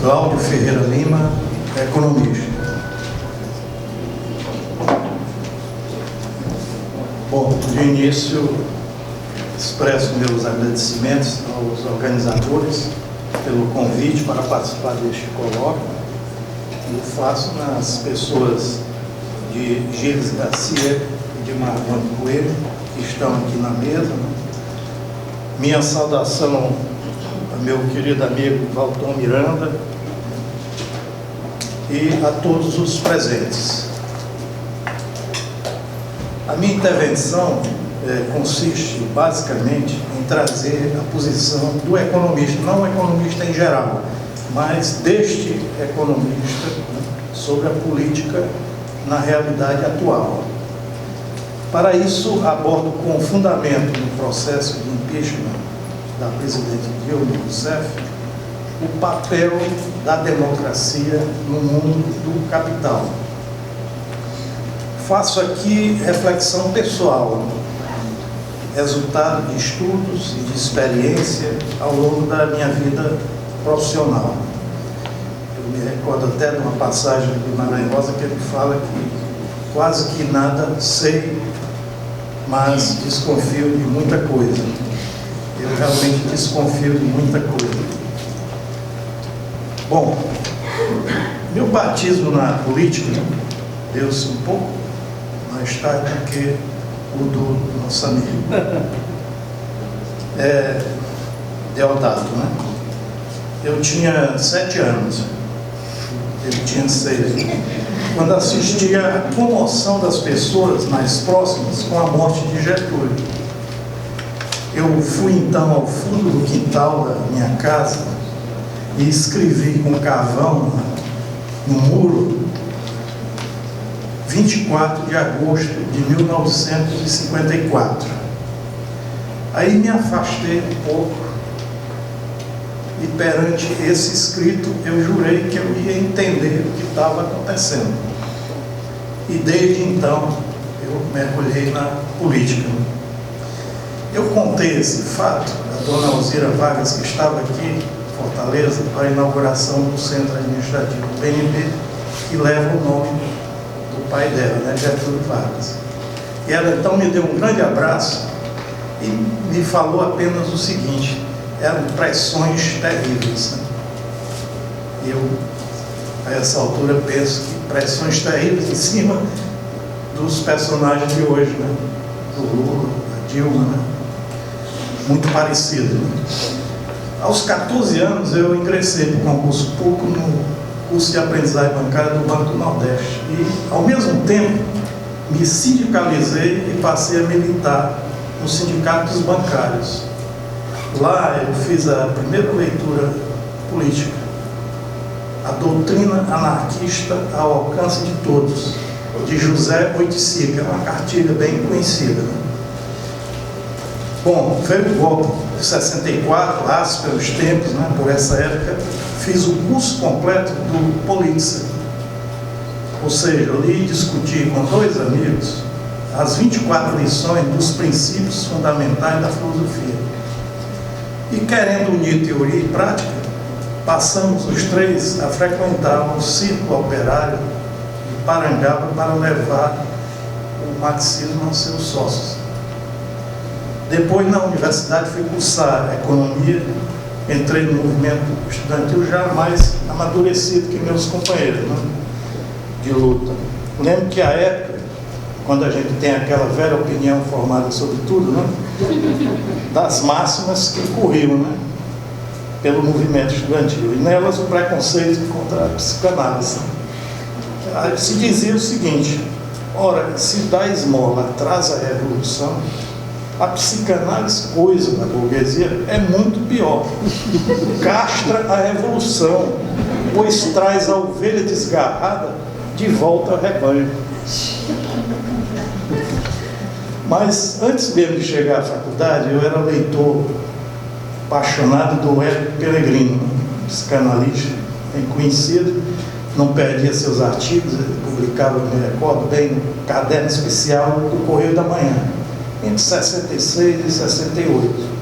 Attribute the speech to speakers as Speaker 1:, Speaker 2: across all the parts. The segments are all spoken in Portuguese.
Speaker 1: Cláudio Ferreira Lima, economista. Bom, de início, expresso meus agradecimentos aos organizadores pelo convite para participar deste colóquio. E o faço nas pessoas de Gilles Garcia e de Marvão Coelho, que estão aqui na mesa. Minha saudação ao meu querido amigo Valton Miranda e a todos os presentes. A minha intervenção consiste basicamente em trazer a posição do economista, não o economista em geral, mas deste economista, né, sobre a política na realidade atual. Para isso, abordo com fundamento no processo de impeachment da presidente Dilma Rousseff o papel da democracia no mundo do capital. Faço aqui reflexão pessoal, resultado de estudos e de experiência ao longo da minha vida profissional. Eu me recordo até de uma passagem de Guimarães Rosa que ele fala que quase que nada sei, mas desconfio de muita coisa. Eu realmente desconfio de muita coisa. Bom, meu batismo na política deu-se um pouco mais tarde do que o do nosso amigo Deodato, né? Eu tinha 7 anos, ele tinha 6, quando assistia a comoção das pessoas mais próximas com a morte de Getúlio. Eu fui então ao fundo do quintal da minha casa e escrevi com carvão no muro 24 de agosto de 1954. Aí me afastei um pouco e perante esse escrito eu jurei que eu ia entender o que estava acontecendo. E desde então eu mergulhei na política. Eu contei esse fato à dona Alzira Vargas, que estava aqui em Fortaleza para a inauguração do Centro Administrativo do PNB, que leva o nome do pai dela, né, Getúlio Vargas. E ela então me deu um grande abraço e me falou apenas o seguinte: eram pressões terríveis, né? E eu, a essa altura, penso que pressões terríveis em cima dos personagens de hoje, né? Do Lula, da Dilma, né? Muito parecido, né? Aos 14 anos eu ingressei no concurso público no curso de aprendizagem bancária do Banco do Nordeste e, ao mesmo tempo, me sindicalizei e passei a militar no Sindicato dos Bancários. Lá eu fiz a primeira leitura política, A Doutrina Anarquista ao Alcance de Todos, de José Oiticica, uma cartilha bem conhecida, né? Bom, veio o golpe de 64, aço pelos tempos, né? Por essa época, fiz o curso completo do Politzer, ou seja, eu li e discuti com 2 amigos as 24 lições dos princípios fundamentais da filosofia. E querendo unir teoria e prática, passamos os 3 a frequentar o Círculo Operário de Parangaba para levar o marxismo aos seus sócios. Depois, na universidade, fui cursar economia, entrei no movimento estudantil já mais amadurecido que meus companheiros, né, de luta. Lembro que a época, quando a gente tem aquela velha opinião formada sobre tudo, né, das máximas que corriam, né, pelo movimento estudantil, e nelas o preconceito contra a psicanálise. Aí se dizia o seguinte: ora, se dar esmola atrasa a revolução, a psicanálise, coisa da burguesia, é muito pior. Castra a revolução, pois traz a ovelha desgarrada de volta ao rebanho. Mas antes mesmo de chegar à faculdade, eu era leitor apaixonado do Hélio Pellegrino, psicanalista bem conhecido, não perdia seus artigos, ele publicava, me recordo bem, no caderno especial do Correio da Manhã, entre 66 e 68.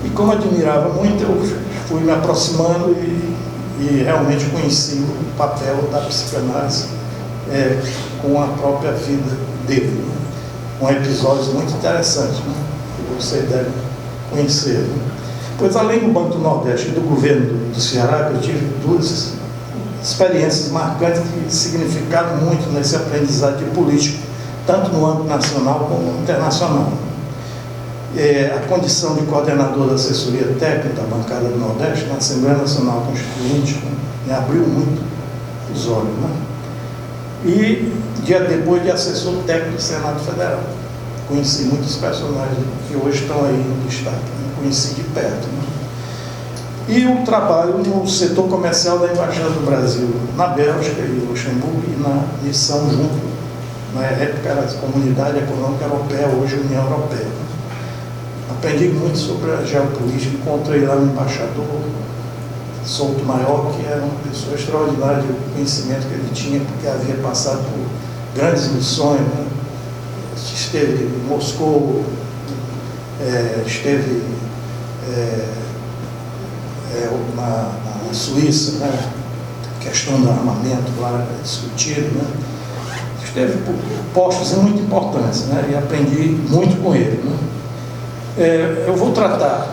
Speaker 1: E como admirava muito, eu fui me aproximando e e realmente conheci o papel da psicanálise com a própria vida dele, né? Com episódios muito interessantes, né? Que você deve conhecer, né? Pois além do Banco do Nordeste e do governo do Ceará, eu tive duas experiências marcantes que significaram muito nesse aprendizado de político, tanto no âmbito nacional como internacional. A condição de coordenador da assessoria técnica da bancada do Nordeste na Assembleia Nacional Constituinte me abriu muito os olhos, né? E dia depois de assessor técnico do Senado Federal. Conheci muitos personagens que hoje estão aí no destaque, né? Conheci de perto, né? E o trabalho no setor comercial da Embaixada do Brasil na Bélgica e Luxemburgo e na missão junto, na época era a Comunidade Econômica Europeia, hoje a União Europeia. Aprendi muito sobre a geopolítica, encontrei lá no embaixador Souto Maior, que era uma pessoa extraordinária, o conhecimento que ele tinha, porque havia passado por grandes missões, né? Esteve em Moscou, esteve na Suíça, né? A questão do armamento lá discutido, né? Esteve por postos muito importantes, né? E aprendi muito com ele, né? Eu vou tratar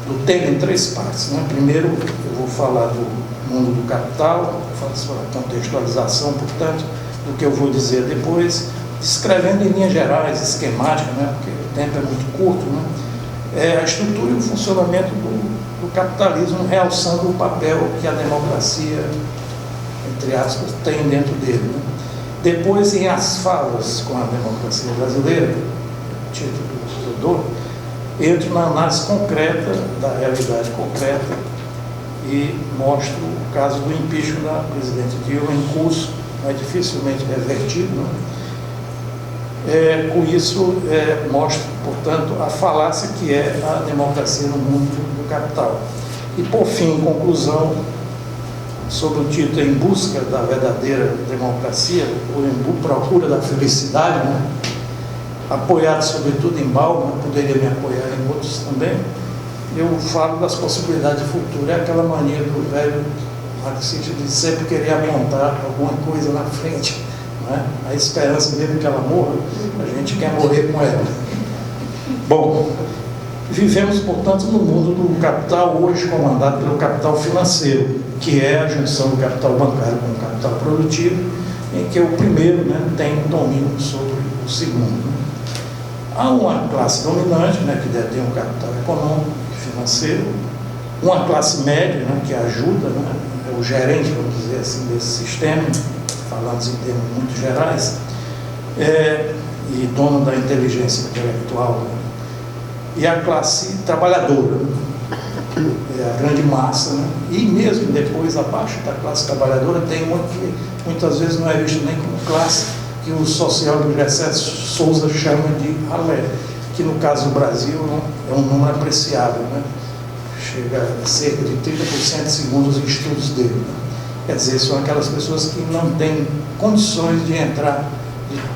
Speaker 1: do tema em três partes, né? Primeiro, eu vou falar do mundo do capital, falar sobre a contextualização, portanto, do que eu vou dizer depois, descrevendo em linhas gerais, esquemática, né? Porque o tempo é muito curto, né? A estrutura e o funcionamento do capitalismo, realçando o papel que a democracia, entre aspas, tem dentro dele, né? Depois, em As Falas com a Democracia Brasileira, título que eu dou, entro na análise concreta da realidade concreta e mostro o caso do impeachment da presidente Dilma em curso, mas dificilmente revertido, né? Com isso, mostro, portanto, a falácia que é a democracia no mundo do capital. E, por fim, em conclusão, sobre o título Em Busca da Verdadeira Democracia, ou Em Procura da Felicidade, né? Apoiado sobretudo em Bauman, poderia me apoiar em outros também, eu falo das possibilidades de futuro. É aquela mania do velho marxista de sempre querer apontar alguma coisa na frente, não é? A esperança mesmo que ela morra, a gente quer morrer com ela. Bom, vivemos, portanto, no mundo do capital, hoje comandado pelo capital financeiro, que é a junção do capital bancário com o capital produtivo, em que o primeiro, né, tem domínio sobre o segundo, né? Há uma classe dominante, né, que detém um capital econômico e financeiro, uma classe média, né, que ajuda, né, é o gerente, vamos dizer assim, desse sistema, falando em termos muito gerais, e dono da inteligência intelectual, né, e a classe trabalhadora, a grande massa, né, e mesmo depois, abaixo da classe trabalhadora, tem uma que muitas vezes não é vista nem como classe, que o sociólogo Gessé Souza chama de ralé, que no caso do Brasil é um número apreciável, né? Chega a cerca de 30% segundo os estudos dele, né? Quer dizer, são aquelas pessoas que não têm condições de entrar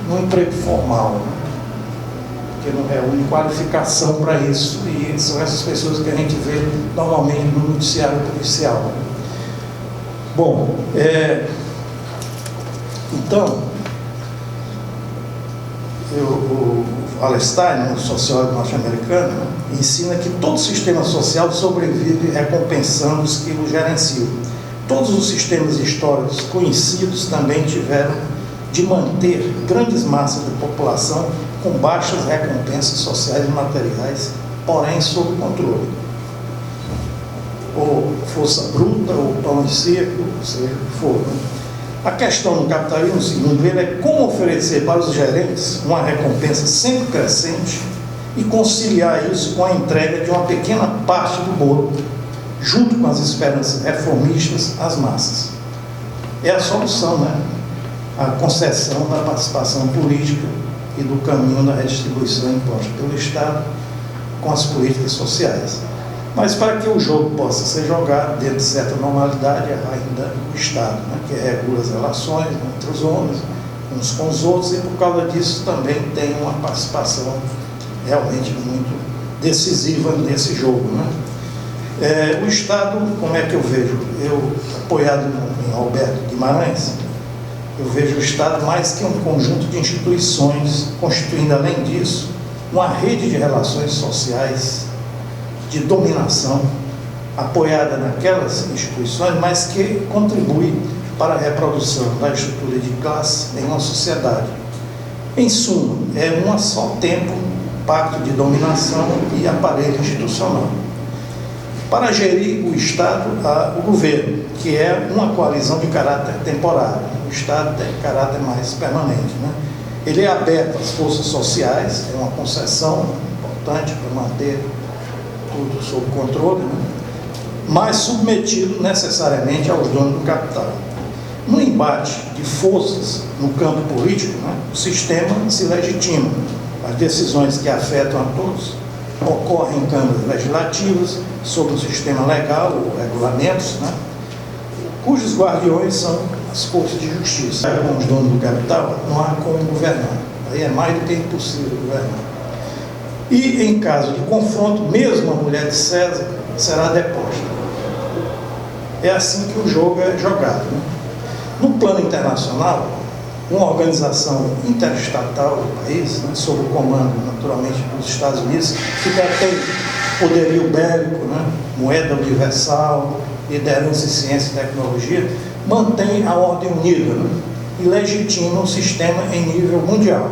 Speaker 1: no emprego formal, né? Porque não reúne qualificação para isso, e são essas pessoas que a gente vê normalmente no noticiário policial, né? Bom, então, o Wallerstein, um sociólogo norte-americano, ensina que todo sistema social sobrevive recompensando os que o gerenciam. Todos os sistemas históricos conhecidos também tiveram de manter grandes massas de população com baixas recompensas sociais e materiais, porém sob controle. Ou força bruta, ou pão e circo, seja o que for, né? A questão do capitalismo, segundo ele, é como oferecer para os gerentes uma recompensa sempre crescente e conciliar isso com a entrega de uma pequena parte do bolo, junto com as esperanças reformistas às massas. É a solução, né? A concessão da participação política e do caminho da redistribuição imposta pelo Estado com as políticas sociais. Mas para que o jogo possa ser jogado dentro de certa normalidade, é ainda o Estado, né, que regula as relações entre os homens, uns com os outros, e por causa disso também tem uma participação realmente muito decisiva nesse jogo, né? O Estado, como é que eu vejo? Eu, apoiado em Roberto Guimarães, eu vejo o Estado mais que um conjunto de instituições, constituindo, além disso, uma rede de relações sociais de dominação, apoiada naquelas instituições, mas que contribui para a reprodução da estrutura de classe em uma sociedade. Em suma, é um só tempo, pacto de dominação e aparelho institucional. Para gerir o Estado, há o governo, que é uma coalizão de caráter temporário. O Estado tem caráter mais permanente, né? Ele é aberto às forças sociais, é uma concessão importante para manter tudo sob controle, né? Mas submetido necessariamente aos donos do capital. No embate de forças no campo político, né, o sistema se legitima. As decisões que afetam a todos ocorrem em câmaras legislativas, sob um sistema legal ou regulamentos, né, cujos guardiões são as cortes de justiça. Com os donos do capital, não há como governar. Aí é mais do que impossível governar. E, em caso de confronto, mesmo a mulher de César será deposta. É assim que o jogo é jogado, né? No plano internacional, uma organização interestatal do país, né, sob o comando, naturalmente, dos Estados Unidos, que detém poderio bélico, né, moeda universal, liderança em ciência e tecnologia, mantém a ordem unida, né, e legitima o sistema em nível mundial.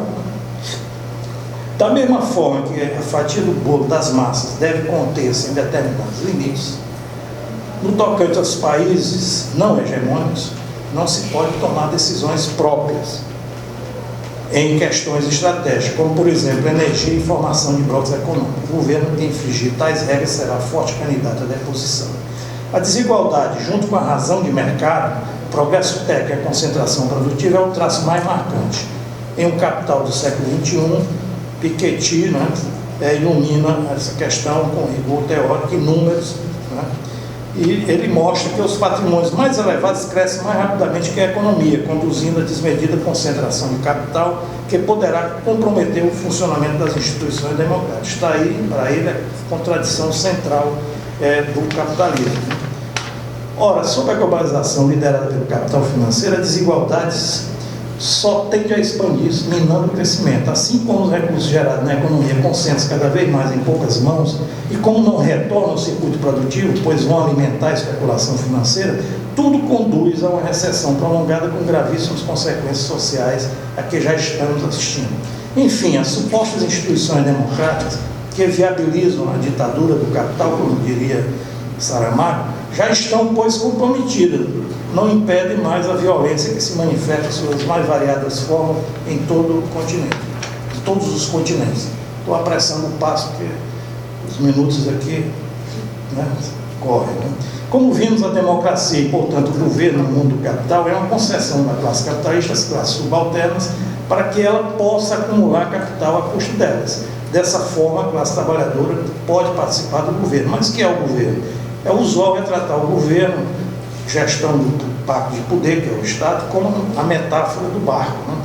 Speaker 1: Da mesma forma que a fatia do bolo das massas deve conter-se em determinados limites, no tocante aos países não hegemônicos, não se pode tomar decisões próprias em questões estratégicas, como, por exemplo, energia e formação de blocos econômicos. O governo que infringir tais regras será forte candidato à deposição. A desigualdade, junto com a razão de mercado, progresso técnico e a concentração produtiva é o traço mais marcante. Em um capital do século XXI, Piketty, né, ilumina essa questão com rigor teórico e números, né, e ele mostra que os patrimônios mais elevados crescem mais rapidamente que a economia, conduzindo a desmedida concentração de capital que poderá comprometer o funcionamento das instituições democráticas. Está aí, para ele, a contradição central do capitalismo. Ora, sob a globalização liderada pelo capital financeiro, as desigualdades só tende a expandir-se, minando o crescimento. Assim como os recursos gerados na economia concentram-se cada vez mais em poucas mãos, e como não retornam ao circuito produtivo, pois vão alimentar a especulação financeira, tudo conduz a uma recessão prolongada com gravíssimas consequências sociais a que já estamos assistindo. Enfim, as supostas instituições democráticas que viabilizam a ditadura do capital, como diria Saramago, já estão, pois, comprometidas. Não impede mais a violência que se manifesta em suas mais variadas formas em todo o continente, em todos os continentes. Estou apressando o passo, porque os minutos aqui, né, correm. Né? Como vimos, a democracia e, portanto, o governo no mundo do capital é uma concessão da classe capitalista, das classes subalternas, para que ela possa acumular capital a custo delas. Dessa forma, a classe trabalhadora pode participar do governo. Mas o que é o governo? É usual retratar o governo, gestão do pacto de poder, que é o Estado, como a metáfora do barco. Né?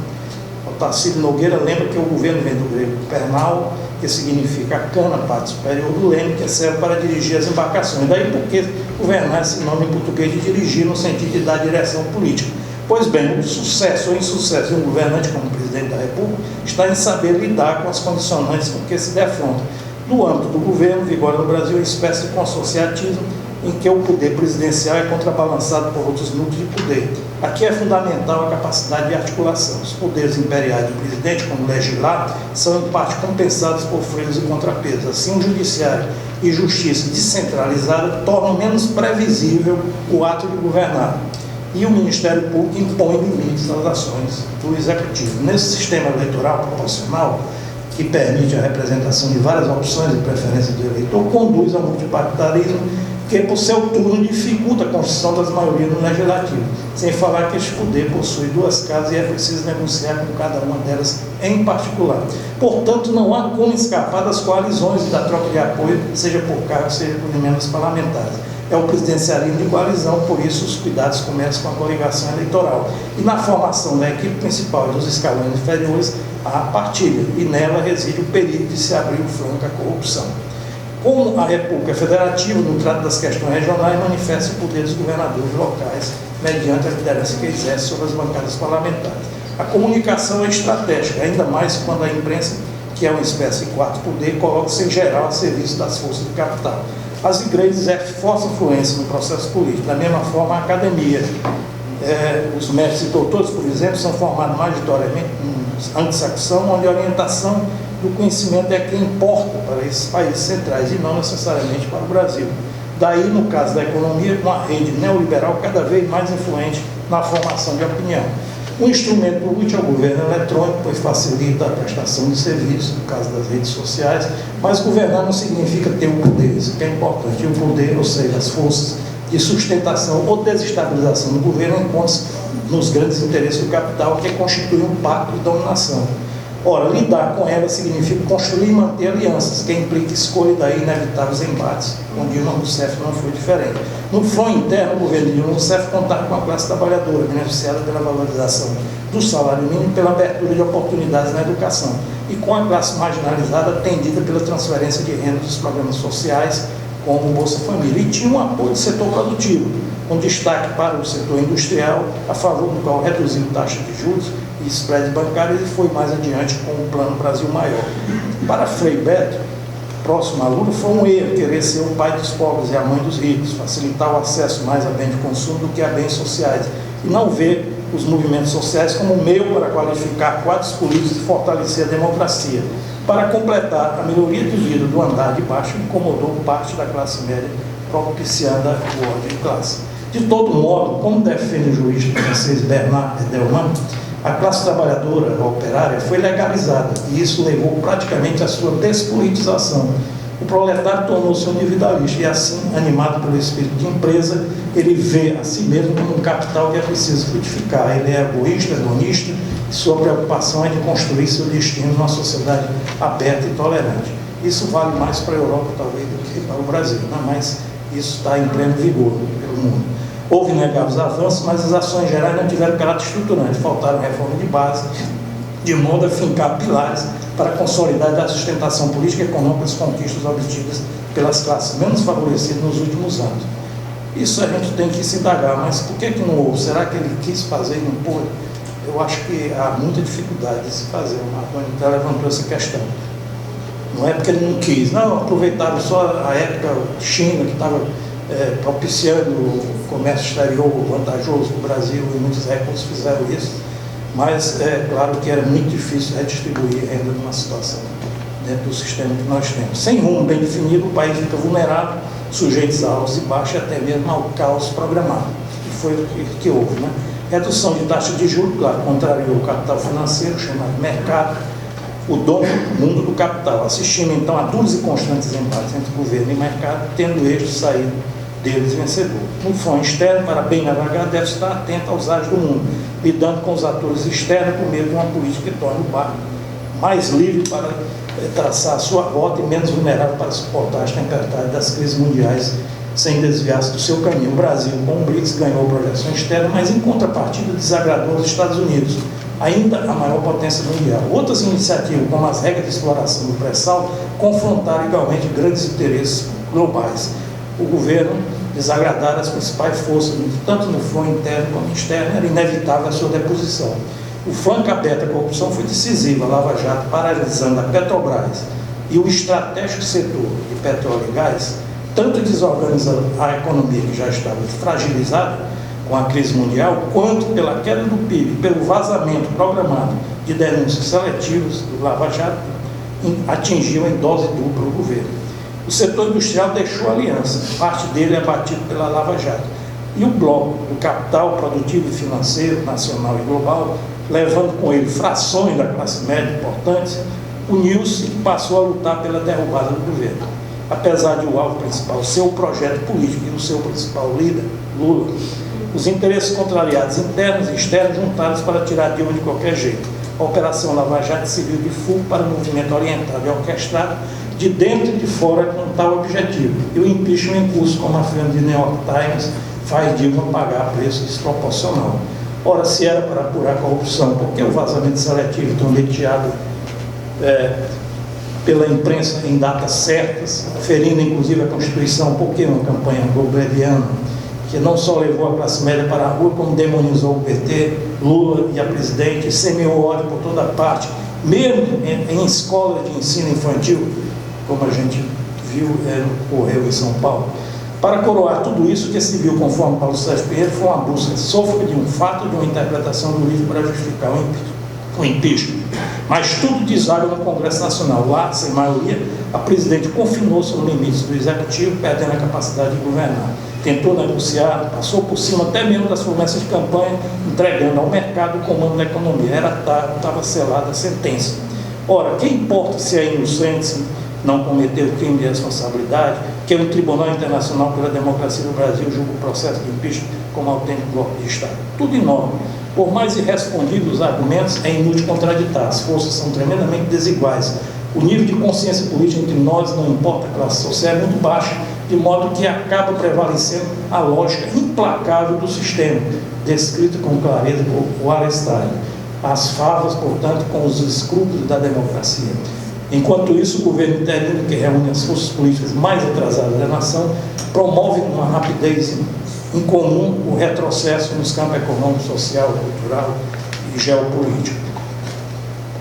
Speaker 1: O Tarcísio Nogueira lembra que o governo vem do grego pernal, que significa a cana, parte superior do leme, que serve para dirigir as embarcações. Daí porque governar esse nome em português de dirigir, no sentido de dar direção política. Pois bem, o sucesso ou insucesso de um governante como o presidente da República está em saber lidar com as condicionantes com que se defronta. No âmbito do governo, vigora no Brasil uma espécie de consociatismo em que o poder presidencial é contrabalançado por outros núcleos de poder. Aqui é fundamental a capacidade de articulação. Os poderes imperiais do presidente, como legislar, são em parte compensados por freios e contrapesos. Assim, o judiciário e justiça descentralizada tornam menos previsível o ato de governar. E o Ministério Público impõe limites às ações do Executivo. Nesse sistema eleitoral proporcional, que permite a representação de várias opções e preferências do eleitor, conduz ao multipartidarismo, que por seu turno dificulta a construção das maiorias no legislativo, sem falar que este poder possui duas casas e é preciso negociar com cada uma delas em particular. Portanto, não há como escapar das coalizões e da troca de apoio, seja por cargos, seja por emendas parlamentares. É o presidencialismo de coalizão, por isso os cuidados começam com a coligação eleitoral. E na formação da equipe principal e dos escalões inferiores, há partilha, e nela reside o perigo de se abrir o flanco à corrupção. Como a República Federativa, no trato das questões regionais, manifesta o poder dos governadores locais, mediante a liderança que exerce sobre as bancadas parlamentares. A comunicação é estratégica, ainda mais quando a imprensa, que é uma espécie de quarto poder, coloca-se em geral a serviço das forças do capital. As igrejas exercem forte influência no processo político, da mesma forma a academia. Os mestres e doutores, por exemplo, são formados majoritariamente em anglo-saxão, onde a orientação do conhecimento é quem importa para esses países centrais e não necessariamente para o Brasil. Daí, no caso da economia, uma rede neoliberal cada vez mais influente na formação de opinião. Um instrumento útil ao governo eletrônico, pois facilita a prestação de serviços, no caso das redes sociais, mas governar não significa ter o poder, isso que é importante. E o poder, ou seja, as forças de sustentação ou desestabilização do governo encontram-se nos grandes interesses do capital, que constitui um pacto de dominação. Ora, lidar com ela significa construir e manter alianças, que implica escolha daí inevitáveis embates, onde Dilma Rousseff não foi diferente. No fronte interno, o governo de Dilma Rousseff contava com a classe trabalhadora, beneficiada pela valorização do salário mínimo e pela abertura de oportunidades na educação, e com a classe marginalizada atendida pela transferência de renda dos programas sociais, como o Bolsa Família, e tinha um apoio do setor produtivo, com destaque para o setor industrial, a favor do qual reduziu taxa de juros e spread bancário e foi mais adiante com o Plano Brasil Maior. Para Frei Beto, próximo a Lula, foi um erro querer ser o pai dos pobres e a mãe dos ricos, facilitar o acesso mais a bens de consumo do que a bens sociais, e não ver os movimentos sociais como um meio para qualificar quadros políticos e fortalecer a democracia. Para completar, a melhoria de vida do andar de baixo incomodou parte da classe média, propiciando o ódio de classe. De todo modo, como defende o jurista francês Bernard Edelman, a classe trabalhadora, a operária, foi legalizada e isso levou praticamente à sua despolitização. O proletário tornou-se individualista e assim, animado pelo espírito de empresa, ele vê a si mesmo como um capital que é preciso frutificar. Ele é egoísta, hedonista e sua preocupação é de construir seu destino numa sociedade aberta e tolerante. Isso vale mais para a Europa, talvez, do que para o Brasil, né? Mas isso está em pleno vigor pelo mundo. Houve inegáveis avanços, mas as ações gerais não tiveram caráter estruturante. Faltaram reforma de base, de modo a fincar pilares para consolidar a sustentação política e econômica das conquistas obtidas pelas classes menos favorecidas nos últimos anos. Isso a gente tem que se indagar, mas por que não houve? Será que ele quis fazer e não pôde? Eu acho que há muita dificuldade de se fazer. O Marconi levantou essa questão. Não é porque ele não quis, não, aproveitaram só a época China, que estava propiciando o comércio exterior vantajoso para o Brasil, e muitos recursos fizeram isso, mas é claro que era muito difícil redistribuir renda numa situação dentro do sistema que nós temos. Sem rumo bem definido, o país fica vulnerável, sujeito a altos e baixos, até mesmo ao caos programado, que foi o que houve, né? Redução de taxa de juros, claro, contrariou o capital financeiro, chamado mercado, o dono do mundo do capital, assistindo então a duros e constantes embates entre governo e mercado, tendo este saído deles vencedor. No fronte externo, para bem navegar, deve estar atento aos ares do mundo, lidando com os atores externos por meio de uma política que torne o barco mais livre para traçar a sua rota e menos vulnerável para suportar as tempestades das crises mundiais sem desviar-se do seu caminho. O Brasil, com o BRICS, ganhou projeção externa, mas em contrapartida desagradou os Estados Unidos, ainda a maior potência mundial. Outras iniciativas, como as regras de exploração do pré-sal, confrontaram igualmente grandes interesses globais. O governo desagradar as principais forças, tanto no fronte interno como externo, era inevitável a sua deposição. O flanco aberto à corrupção foi decisivo, a Lava Jato paralisando a Petrobras e o estratégico setor de petróleo e gás, tanto desorganizando a economia que já estava fragilizada com a crise mundial, quanto pela queda do PIB, pelo vazamento programado de denúncias seletivas do Lava Jato, atingiu em dose dupla o governo. O setor industrial deixou a aliança, parte dele é abatido pela Lava Jato. E o bloco do capital produtivo e financeiro, nacional e global, levando com ele frações da classe média importantes, uniu-se e passou a lutar pela derrubada do governo. Apesar de o alvo principal ser o projeto político e o seu principal líder, Lula, os interesses contrariados internos e externos juntaram-se para tirar Dilma de qualquer jeito. A Operação Lava Jato serviu de fogo para o movimento orientado e orquestrado de dentro e de fora com tal objetivo. E o impeachment em curso, como afirma o New York Times, faz Dilma pagar preço desproporcional. Ora, se era para apurar a corrupção, por que o vazamento seletivo tão leteado pela imprensa em datas certas, ferindo inclusive a Constituição, porque uma campanha goebbeliana que não só levou a classe média para a rua, como demonizou o PT, Lula e a presidente, semeou ódio por toda parte, mesmo em escolas de ensino infantil, como a gente viu, ocorreu em São Paulo. Para coroar tudo isso, o que se viu, conforme Paulo Sérgio Pinheiro, foi uma busca sôfrega de um fato, de uma interpretação do livro para justificar o impeachment. Mas tudo deságua no Congresso Nacional. Lá, sem maioria, a presidente confinou-se no limite do Executivo, perdendo a capacidade de governar. Tentou negociar, passou por cima até mesmo das promessas de campanha, entregando ao mercado o comando da economia. Era tarde, estava selada a sentença. Ora, quem importa se é inocente, se não cometeu crime de responsabilidade, que um tribunal internacional pela democracia do Brasil julga o processo de impeachment como autêntico golpe de Estado? Tudo enorme. Por mais irrespondidos os argumentos, é inútil contraditar. As forças são tremendamente desiguais. O nível de consciência política entre nós, não importa a classe social, é muito baixo, de modo que acaba prevalecendo a lógica implacável do sistema, descrito com clareza por Wallerstein. As favas, portanto, com os escrúpulos da democracia. Enquanto isso, o governo interino, que reúne as forças políticas mais atrasadas da nação, promove com uma rapidez incomum o retrocesso nos campos econômico, social, cultural e geopolítico.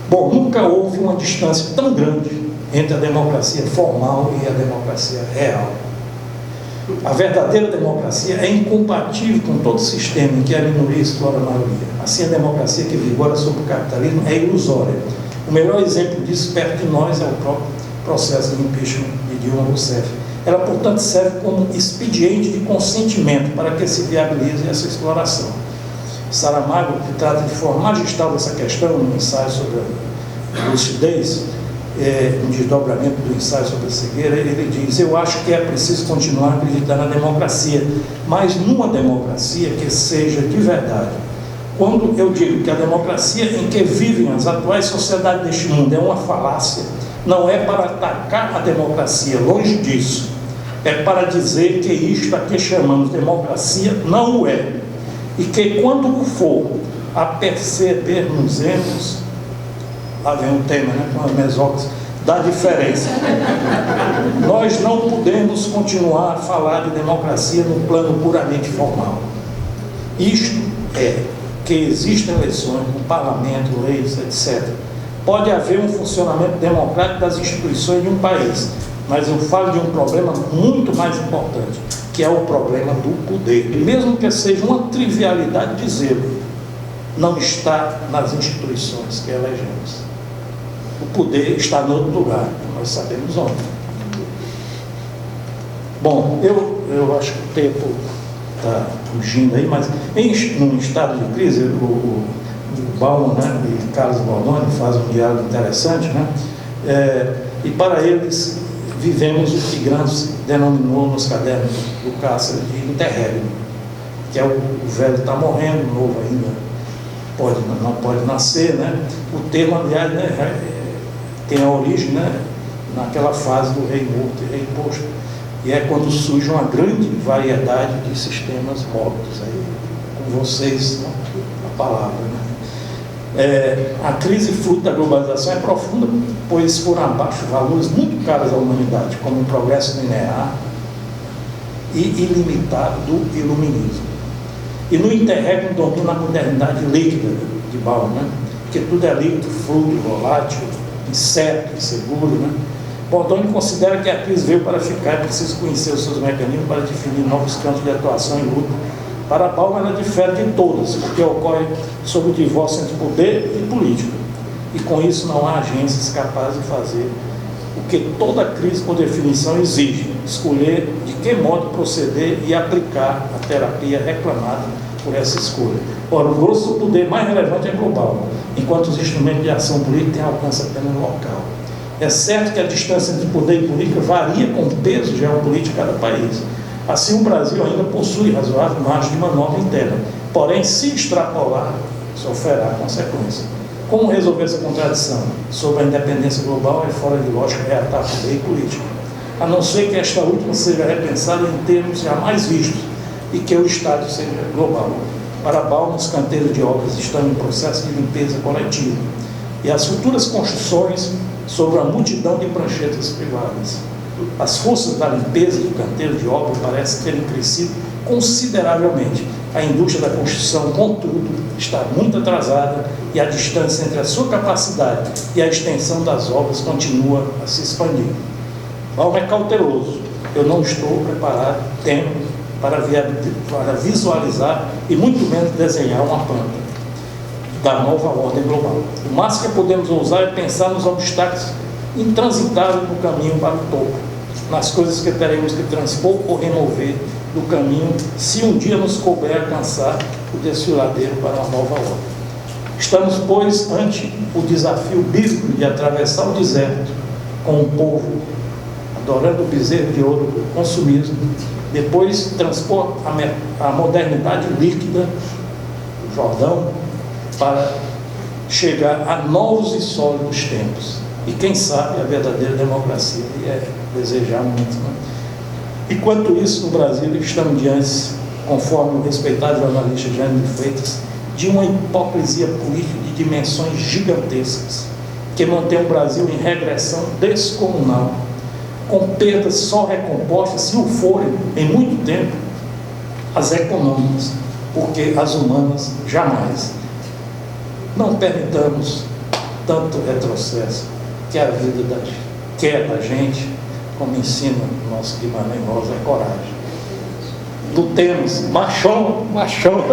Speaker 1: Bom, nunca houve uma distância tão grande entre a democracia formal e a democracia real. A verdadeira democracia é incompatível com todo sistema em que a minoria explora a maioria. Assim, a democracia que vigora sobre o capitalismo é ilusória. O melhor exemplo disso perto de nós é o próprio processo de impeachment de Dilma Rousseff. Ela, portanto, serve como expediente de consentimento para que se viabilize essa exploração. Saramago, que trata de forma magistral dessa questão no ensaio sobre a lucidez, um desdobramento do ensaio sobre a cegueira, ele diz: eu acho que é preciso continuar a acreditar na democracia, mas numa democracia que seja de verdade. Quando eu digo que a democracia em que vivem as atuais sociedades deste mundo é uma falácia, não é para atacar a democracia, longe disso. É para dizer que isto a que chamamos democracia não o é. E que quando for a percebermos, lá vem o tema, né, com as mesócratas, da diferença. Nós não podemos continuar a falar de democracia no plano puramente formal. Isto é, que existem eleições no parlamento, leis, etc. Pode haver um funcionamento democrático das instituições de um país, mas eu falo de um problema muito mais importante, que é o problema do poder. E mesmo que seja uma trivialidade dizê-lo, não está nas instituições que elegemos. O poder está em outro lugar, nós sabemos onde. Bom, eu acho que o tempo está fugindo aí, mas num estado de crise, o Bauman, né, e Carlos Baldoni fazem um diálogo interessante, né, e para eles vivemos o que Gramsci denominou nos cadernos do Cássio de interregno, que é o velho está morrendo, o novo ainda não pode nascer, né? O termo, aliás, né, tem a origem, né, naquela fase do rei morto e rei posto, e é quando surge uma grande variedade de sistemas mortos, aí, com vocês, né, a palavra, né? A crise fruto da globalização é profunda, pois foram abaixo valores muito caros à humanidade, como o progresso linear e ilimitado do iluminismo. E no interregno domina a modernidade líquida de Bauman, né? Porque tudo é líquido, fluido, volátil, incerto, inseguro, né? Baldoni considera que a crise veio para ficar, é preciso conhecer os seus mecanismos para definir novos campos de atuação em luta. Para Bauman, ela difere de todas, porque ocorre sob o divórcio entre poder e política. E com isso não há agências capazes de fazer o que toda crise, por definição, exige: escolher de que modo proceder e aplicar a terapia reclamada por essa escolha. Ora, o grosso do poder mais relevante é global, enquanto os instrumentos de ação política têm alcance apenas local. É certo que a distância entre poder e política varia com o peso geopolítico de cada país. Assim, o Brasil ainda possui razoável margem de manobra interna, porém, se extrapolar, sofrerá consequências. Como resolver essa contradição? Sobre a independência global, é fora de lógica reatar poder e política, a não ser que esta última seja repensada em termos jamais vistos e que o Estado seja global. Para Bauman, os canteiros de obras estão em processo de limpeza coletiva e as futuras construções
Speaker 2: sobre a multidão de pranchetas privadas. As forças da limpeza do canteiro de obra parecem terem crescido consideravelmente. A indústria da construção, contudo, está muito atrasada e a distância entre a sua capacidade e a extensão das obras continua a se expandir. Paulo é cauteloso. Eu não estou preparado, tempo, para visualizar e muito menos desenhar uma planta da nova ordem global. O máximo que podemos ousar é pensar nos obstáculos intransitáveis no caminho para o topo, nas coisas que teremos que transpor ou remover do caminho, se um dia nos couber alcançar o desfiladeiro para uma nova ordem. Estamos, pois, ante o desafio bíblico de atravessar o deserto com o povo, adorando o bezerro de ouro do consumismo, depois transpor a modernidade líquida do Jordão para chegar a novos e sólidos tempos. E quem sabe a verdadeira democracia é desejar muito, né? Enquanto isso, no Brasil, estamos diante, conforme o respeitado jornalista Jânio Freitas, de uma hipocrisia política de dimensões gigantescas, que mantém o Brasil em regressão descomunal, com perdas só recompostas, se o forem, em muito tempo, as econômicas, porque as humanas jamais. Não permitamos tanto retrocesso que a vida quer da gente, como ensina o nosso Guimarães Rosa, a coragem. Lutemos, machão, machão.